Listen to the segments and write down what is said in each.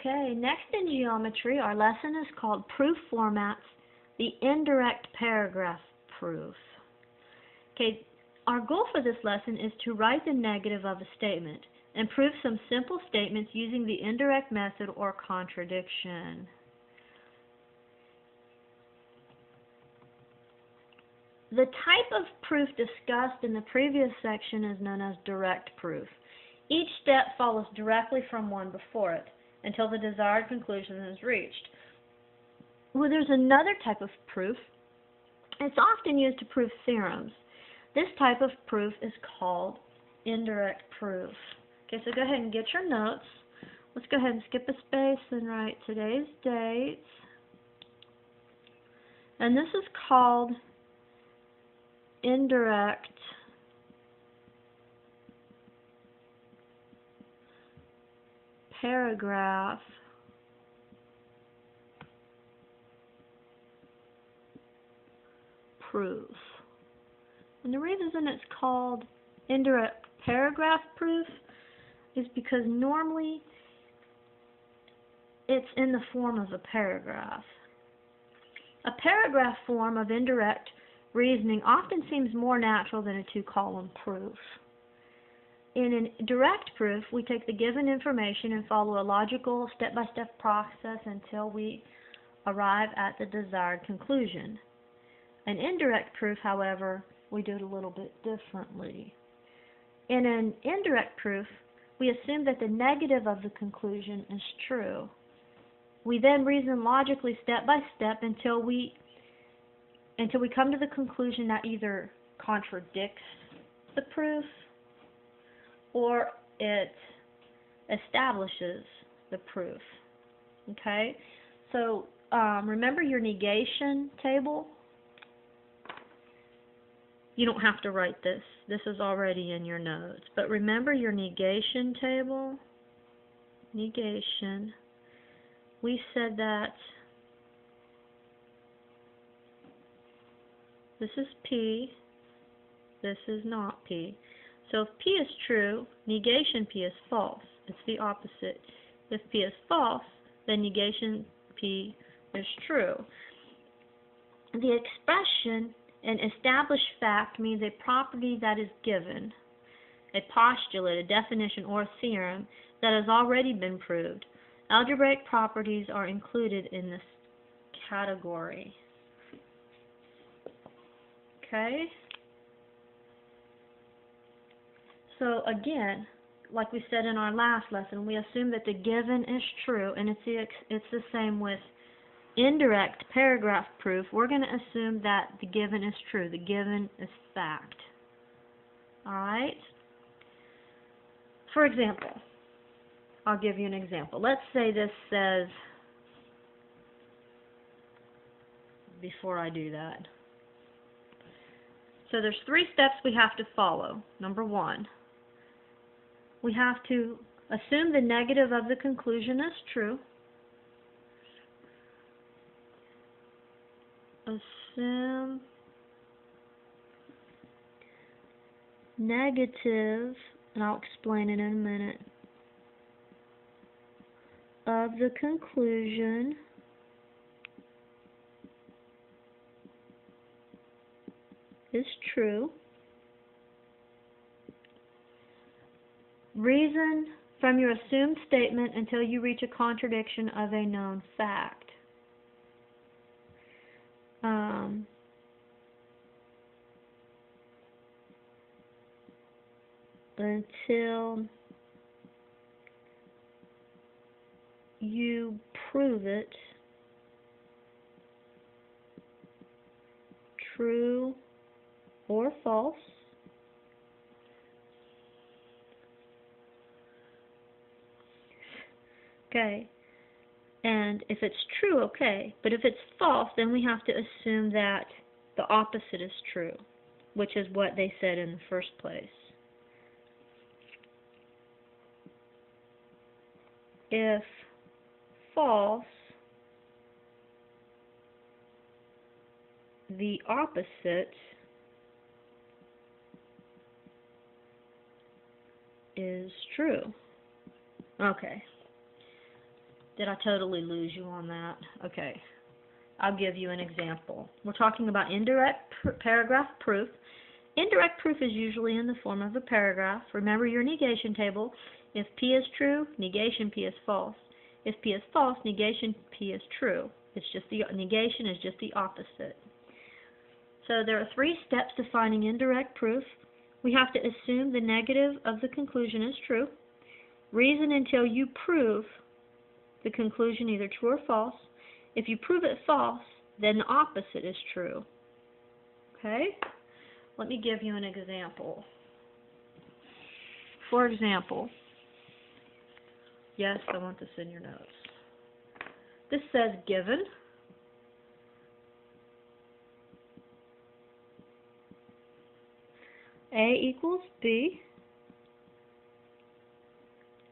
Okay, next in geometry, our lesson is called Proof Formats, the Indirect Paragraph Proof. Okay, our goal for this lesson is to write the negative of a statement and prove some simple statements using the indirect method or contradiction. The type of proof discussed in the previous section is known as direct proof. Each step follows directly from one before it until the desired conclusion is reached. Well, there's another type of proof. It's often used to prove theorems. This type of proof is called indirect proof. Okay, so go ahead and get your notes. Let's go ahead and skip a space and write today's date. And this is called indirect paragraph proof. And the reason it's called indirect paragraph proof is because normally it's in the form of a paragraph. A paragraph form of indirect reasoning often seems more natural than a two-column proof. In a direct proof, we take the given information and follow a logical step-by-step process until we arrive at the desired conclusion. An indirect proof, however, we do it a little bit differently. In an indirect proof, we assume that the negative of the conclusion is true. We then reason logically step by step until we come to the conclusion that either contradicts the proof or it establishes the proof. Okay? So remember your negation table? You don't have to write this. This is already in your notes. But remember your negation table? Negation. We said that this is P, this is not P. So if P is true, negation P is false. It's the opposite. If P is false, then negation P is true. The expression an established fact means a property that is given, a postulate, a definition, or a theorem that has already been proved. Algebraic properties are included in this category. Okay? So again, like we said in our last lesson, we assume that the given is true, and it's the same with indirect paragraph proof. We're going to assume that the given is true. The given is fact. Alright? For example, I'll give you an example. Let's say this says, before I do that, so there's 3 steps we have to follow. Number 1, we have to assume the negative of the conclusion is true. Assume negative, and I'll explain it in a minute, of the conclusion is true. Reason from your assumed statement until you reach a contradiction of a known fact. Until you prove it true or false. Okay. And if it's true, okay. But if it's false, then we have to assume that the opposite is true, which is what they said in the first place. If false, the opposite is true. Okay. Did I totally lose you on that? Okay. I'll give you an example. We're talking about indirect paragraph proof. Indirect proof is usually in the form of a paragraph. Remember your negation table. If P is true, negation P is false. If P is false, negation P is true. It's just the negation is just the opposite. So there are 3 steps to finding indirect proof. We have to assume the negative of the conclusion is true. Reason until you prove the conclusion either true or false. If you prove it false, then the opposite is true. Okay? Let me give you an example. For example, yes, I want this in your notes. This says given. A equals B.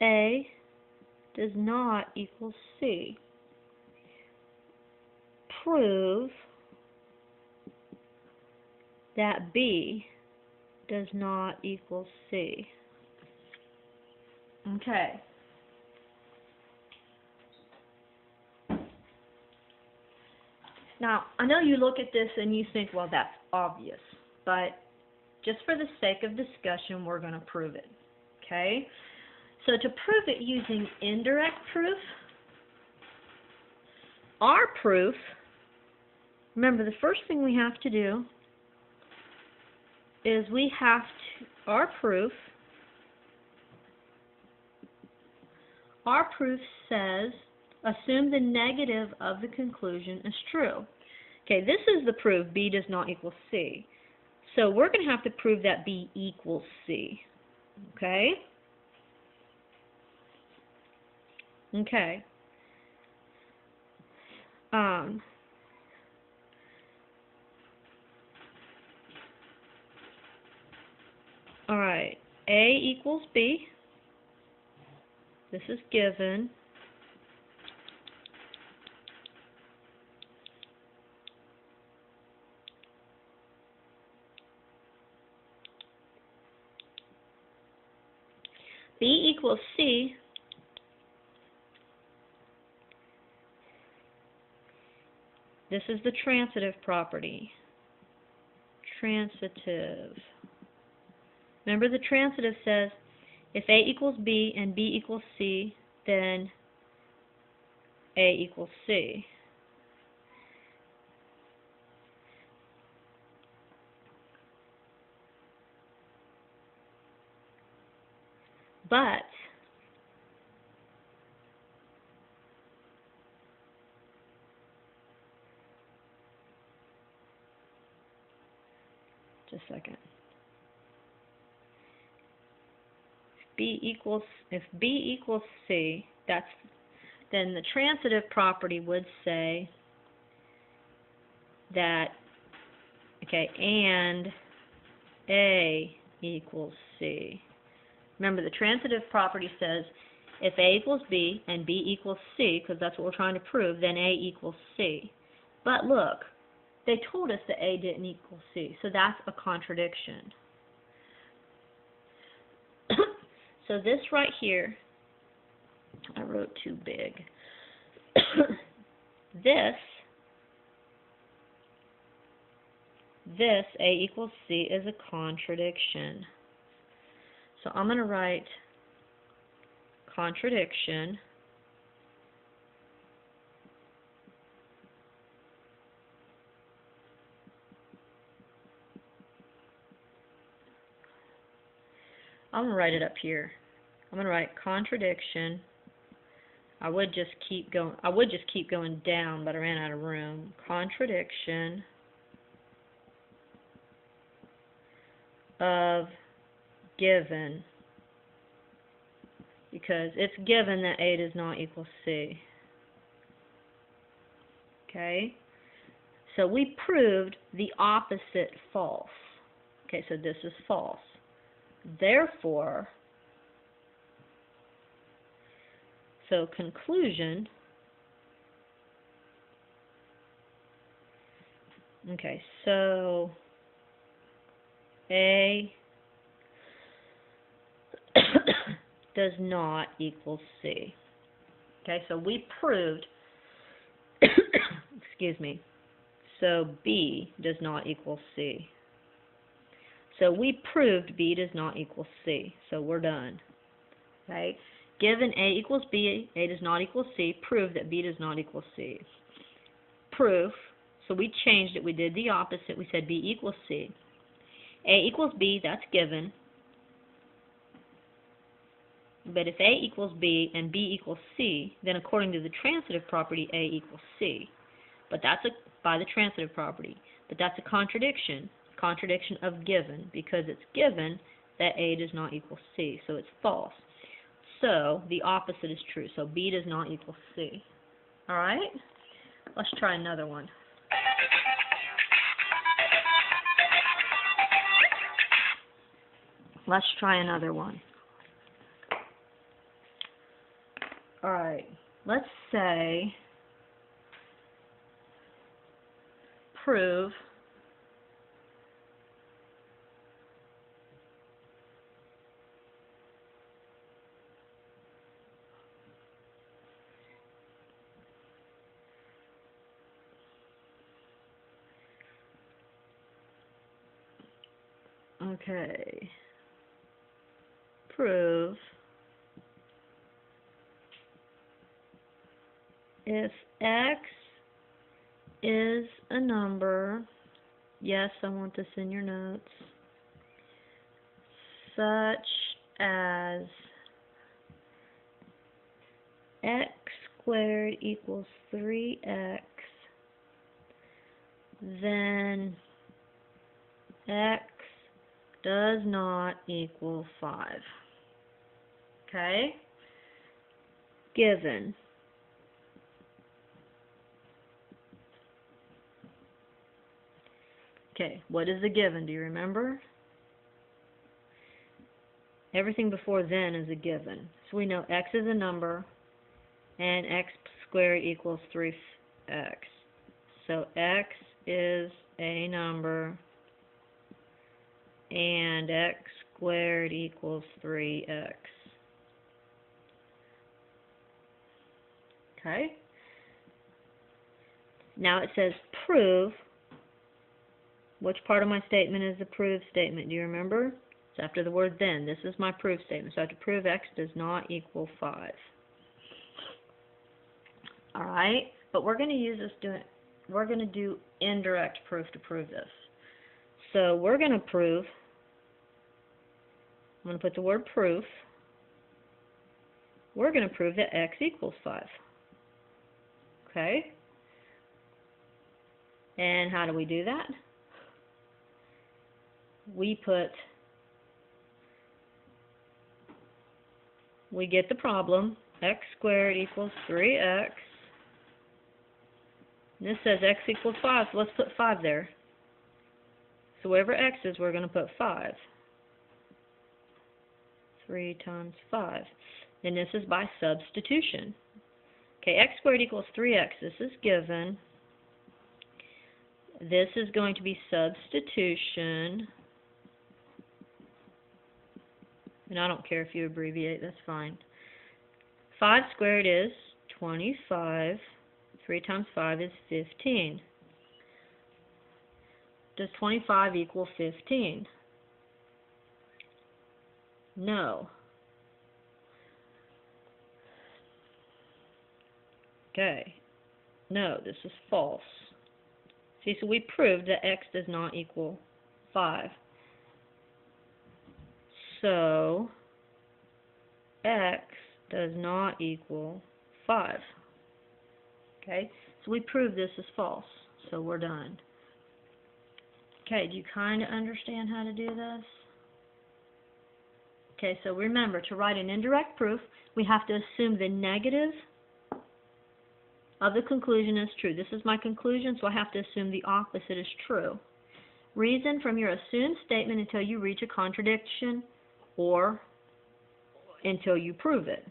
A does not equal C. Prove that B does not equal C. Okay. Now, I know you look at this and you think, well, that's obvious, but just for the sake of discussion, we're going to prove it. Okay? So to prove it using indirect proof, our proof, remember the first thing we have to do is we have to, our proof says assume the negative of the conclusion is true. Okay, this is the proof B does not equal C. So we're going to have to prove that B equals C. Okay? Okay. Alright, A equals B. This is given. B equals C. This is the transitive property. Transitive. Remember the transitive says if A equals B and B equals C, then A equals C. But just a second. If B equals C, then the transitive property would say that and A equals C. Remember, the transitive property says if A equals B and B equals C, because that's what we're trying to prove, then A equals C. But look, they told us that A didn't equal C, so that's a contradiction. So this right here, I wrote too big. This A equals C is a contradiction. So I'm going to write contradiction. I'm going to write it up here. I'm going to write contradiction. I would just keep going down, but I ran out of room. Contradiction of given, because it's given that A does not equal C. Okay? So we proved the opposite false. Okay, so this is false. Therefore, so conclusion, okay, so A does not equal C. Okay, so we proved, excuse me, so B does not equal C. So we proved B does not equal C, so we're done. Okay, given A equals B, A does not equal C, prove that B does not equal C. Proof, so we changed it, we did the opposite, we said B equals C. A equals B, that's given. But if A equals B and B equals C, then according to the transitive property, A equals C. But that's by the transitive property. But that's a contradiction of given, because it's given that A does not equal C, so it's false. So the opposite is true. So B does not equal C. All right? Let's try another one. Let's try another one. All right. Let's say prove prove if X is a number, yes, I want this in your notes, such as X squared equals 3X, then X does not equal 5. Okay? Given. Okay, what is a given? Do you remember? Everything before then is a given. So we know X is a number and X squared equals 3X. So X is a number and X squared equals 3X. Okay? Now it says prove. Which part of my statement is the prove statement? Do you remember? It's after the word then. This is my prove statement. So I have to prove X does not equal 5. Alright? But we're going to use this, we're going to do indirect proof to prove this. So we're going to prove, I'm going to put the word proof. We're going to prove that X equals 5. Okay? And how do we do that? We get the problem, X squared equals 3X. And this says X equals 5, so let's put 5 there. So wherever X is, we're going to put 5. 3 times 5. And this is by substitution. Okay, X squared equals 3X. This is given. This is going to be substitution. And I don't care if you abbreviate, that's fine. 5 squared is 25. 3 times 5 is 15. Does 25 equal 15? No. Okay. No, this is false. See, so we proved that X does not equal 5. So, X does not equal 5. Okay, so we proved this is false. So we're done. Okay, do you kind of understand how to do this? Okay, so remember, to write an indirect proof, we have to assume the negative of the conclusion is true. This is my conclusion, so I have to assume the opposite is true. Reason from your assumed statement until you reach a contradiction or until you prove it.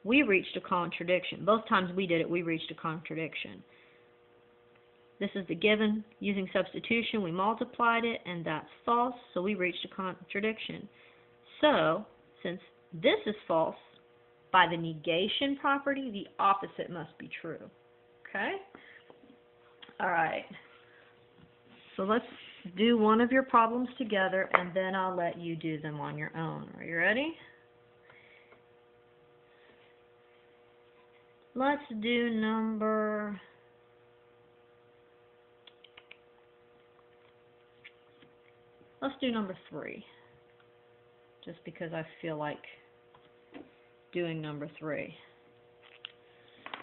We reached a contradiction. Both times we did it, we reached a contradiction. This is the given. Using substitution, we multiplied it, and that's false, so we reached a contradiction. So, since this is false, by the negation property, the opposite must be true. Okay? All right. So let's do one of your problems together, and then I'll let you do them on your own. Are you ready? Let's do number... Let's do number 3, just because I feel like doing number 3.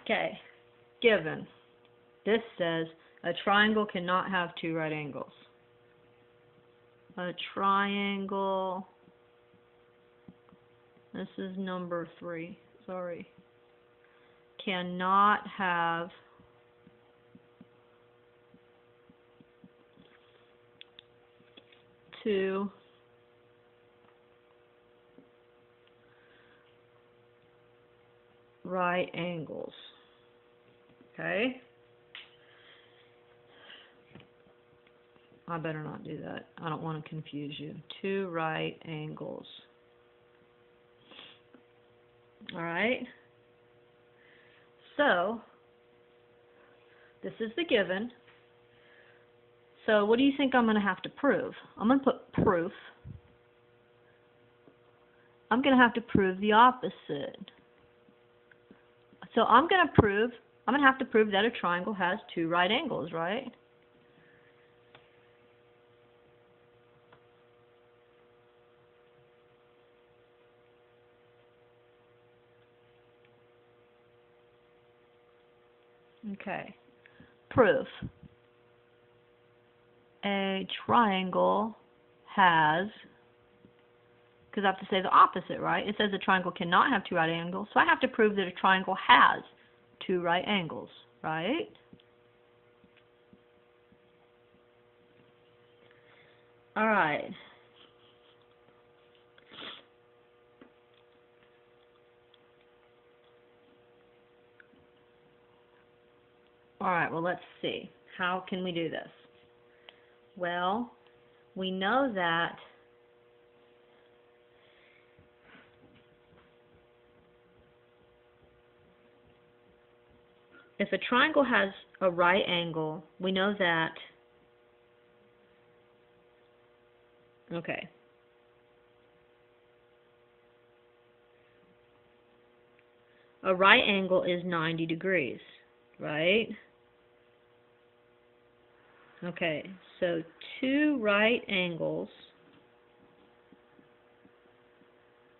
Okay, given. This says a triangle cannot have 2 right angles. A triangle, this is number 3, sorry, cannot have two right angles. Okay? I better not do that. I don't want to confuse you. 2 right angles. Alright? So, this is the given. So, what do you think I'm going to have to prove? I'm going to put proof. I'm going to have to prove the opposite. So, I'm going to have to prove that a triangle has 2 right angles, right? Okay. Proof. A triangle has, because I have to say the opposite, right? It says a triangle cannot have 2 right angles, so I have to prove that a triangle has 2 right angles, right? Alright. Alright, well, let's see. How can we do this? Well, we know that if a triangle has a right angle, we know that, okay, a right angle is 90 degrees, right? Okay, so 2 right angles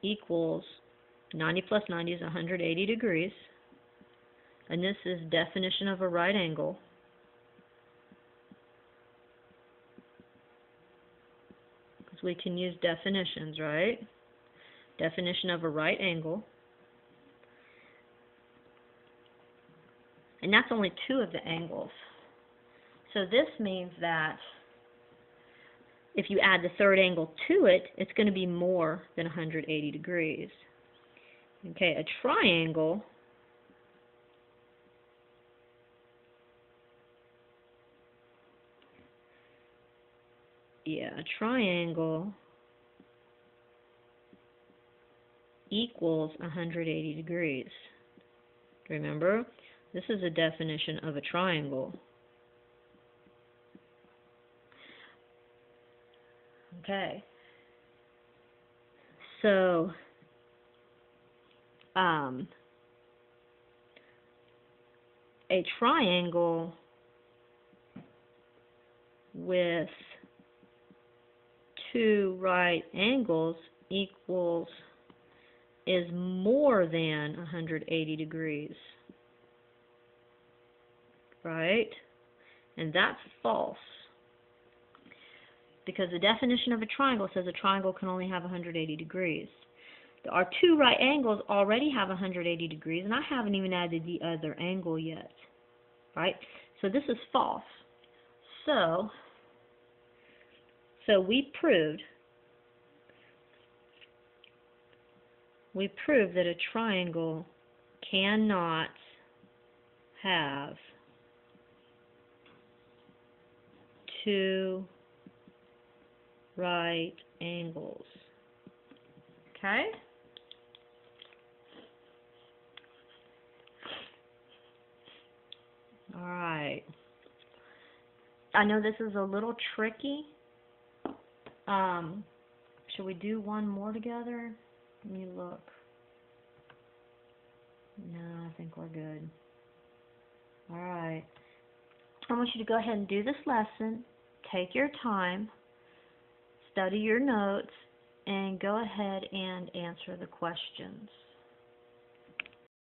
equals 90 plus 90 is 180 degrees. And this is definition of a right angle. Because we can use definitions, right? Definition of a right angle. And that's only 2 of the angles. So this means that if you add the third angle to it, it's going to be more than 180 degrees. Okay, a triangle a triangle equals 180 degrees. Remember, this is a definition of a triangle. Okay. So, a triangle with 2 right angles is more than 180 degrees, right? And that's false, because the definition of a triangle says a triangle can only have 180 degrees. Our 2 right angles already have 180 degrees, and I haven't even added the other angle yet, right? So this is false. So we proved that a triangle cannot have 2 right angles. Okay? I know this is a little tricky. Should we do one more together? Let me look. No, I think we're good. Alright. I want you to go ahead and do this lesson. Take your time. Study your notes. And go ahead and answer the questions.